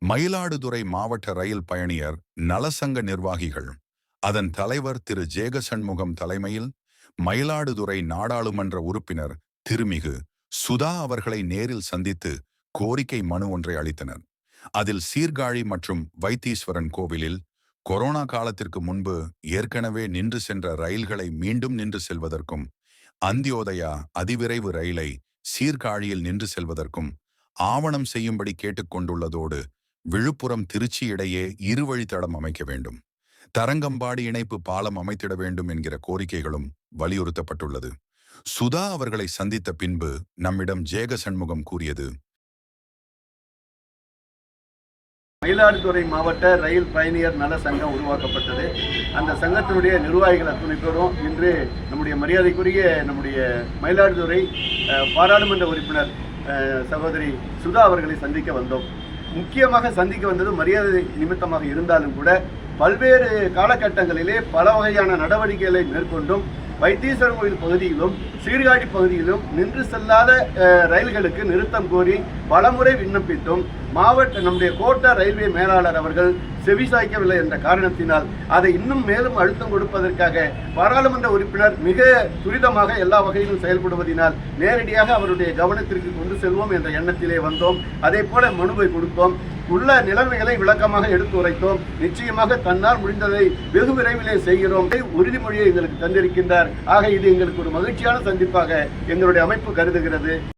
மயிலாடுதுறை மாவட்ட ரயில் பயணியர் நலசங்க நிர்வாகிகள் அதன் தலைவர் திரு ஜேகசண்முகம் தலைமையில் மயிலாடுதுறை நாடாளுமன்ற உறுப்பினர் திருமிகு சுதா அவர்களை நேரில் சந்தித்து கோரிக்கை மனு ஒன்றை அளித்தனர். அதில் சீர்காழி மற்றும் வைத்தீஸ்வரன் கோவிலில் கொரோனா காலத்திற்கு முன்பு ஏற்கனவே நின்று சென்ற ரயில்களை மீண்டும் நின்று செல்வதற்கும், அந்தியோதயா அதிவிரைவு ரயிலை சீர்காழியில் நின்று செல்வதற்கும் ஆவணம் செய்யும்படி கேட்டுக்கொண்டுள்ளதோடு, விழுப்புரம் திருச்சி இடையே இருவழித்தடம் அமைக்க வேண்டும், தரங்கம்பாடி இணைப்பு பாலம் அமைத்திட வேண்டும் என்கிற கோரிக்கைகளும் வலியுறுத்தப்பட்டுள்ளது. சுதா அவர்களை சந்தித்த பின்பு நம்மிடம் ஜேகசண்முகம் கூறியது: மயிலாடுதுறை மாவட்ட ரயில் பயணியர் நல சங்கம் உருவாக்கப்பட்டது. அந்த சங்கத்தினுடைய நிர்வாகிகள் அத்துணை பேரும் இன்று நம்முடைய மரியாதைக்குரிய நம்முடைய மயிலாடுதுறை பாராளுமன்ற உறுப்பினர் சகோதரி சுதா அவர்களை சந்திக்க வந்தோம். முக்கியமாக சந்திக்க வந்தது மரியாதை நிமித்தமாக இருந்தாலும் கூட, பல்வேறு காலகட்டங்களிலே பல வகையான நடவடிக்கைகளை மேற்கொண்டும் வைத்தீஸ்வரன் கோயில் பகுதியிலும் சீர்காழி பகுதியிலும் நின்று செல்லாத ரயில்களுக்கு நிறுத்தம் கோரி பலமுறை விண்ணப்பித்தும் நம்முடைய கோட்ட ரயில்வே மேலாளர் அவர்கள் செவிசாய்க்கவில்லை என்ற காரணத்தினால் அதை இன்னும் மேலும் அழுத்தம் கொடுப்பதற்காக பாராளுமன்ற உறுப்பினர் மிக துரிதமாக எல்லா வகையிலும் செயல்படுவதனால் நேரடியாக அவருடைய கவனத்திற்கு கொண்டு செல்வோம் என்ற எண்ணத்திலே வந்தோம். அதே போல மனுவை கொடுத்தோம். உள்ள நிலைமைகளை விளக்கமாக எடுத்து உரைத்தோம். நிச்சயமாக தன்னால் முடிந்ததை வெகு விரைவிலே செய்கிறோம் உறுதிமொழியை எங்களுக்கு தந்திருக்கின்றார். ஆக இது எங்களுக்கு ஒரு மகிழ்ச்சியான சந்திப்பாக எங்களுடைய அமைப்பு கருதுகிறது.